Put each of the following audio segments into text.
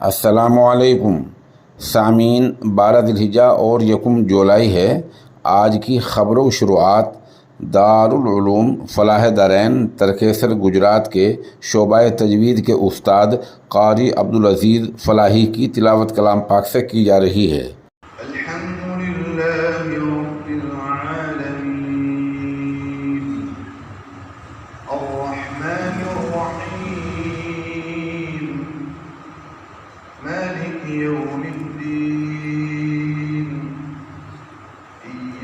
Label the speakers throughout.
Speaker 1: अस्सलामुअलैकुम सामीन। 12 ज़िलहिज्जा और 1 जुलाई है। आज की ख़बरों शुरुआत दारुल उलूम फलाह दारैन तर्केसर गुजरात के शोबा तजवीद के उस्ताद क़ारी अब्दुल अज़ीज़ फ़लाही की तिलावत कलाम पाक से की जा रही है।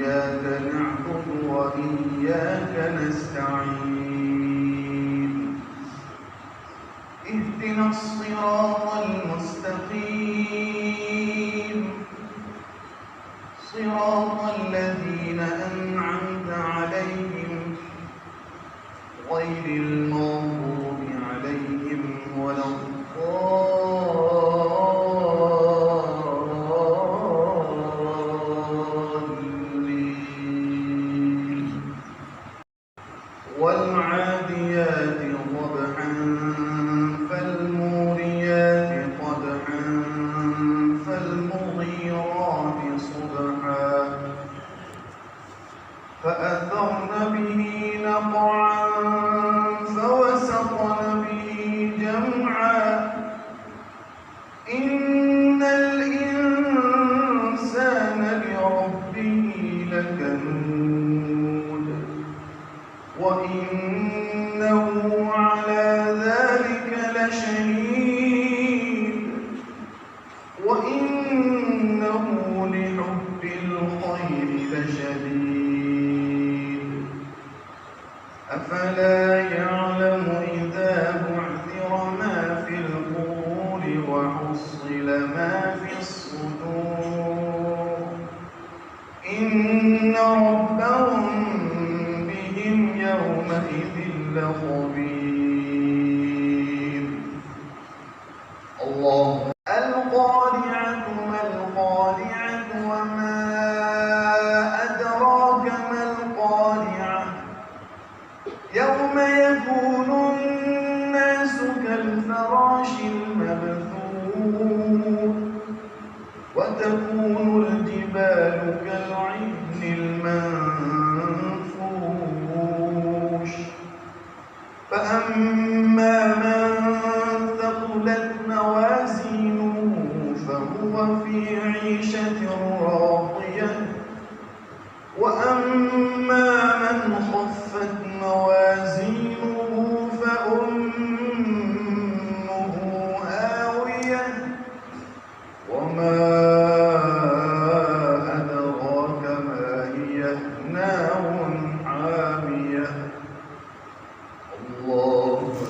Speaker 2: إياك نعبد وإياك نستعين اهدنا الصراط المستقيم صراط الذين أنعمت عليهم غير المغضوب عليهم ولا والعاديات ضبحا فالموريات قدحا فالمغيرات صبحا فأثرن به نقعا فوسطن به جمعا إن الإنسان لربه لكنود وإنه على ذلك لشهيد وإنه لحب الخير لشديد أفلا يعلم إذا بعثر ما في القبور وحصل ما في الصدور إن ربهم يومئذ لخبير. الله. القارعة ما القارعة وما أدراك ما القارعة يوم يكون الناس كالفراش المبثوث وتكون الجبال كالعهن المنفوش فأما من ثقلت موازينه فهو في عيشة راضية وأما من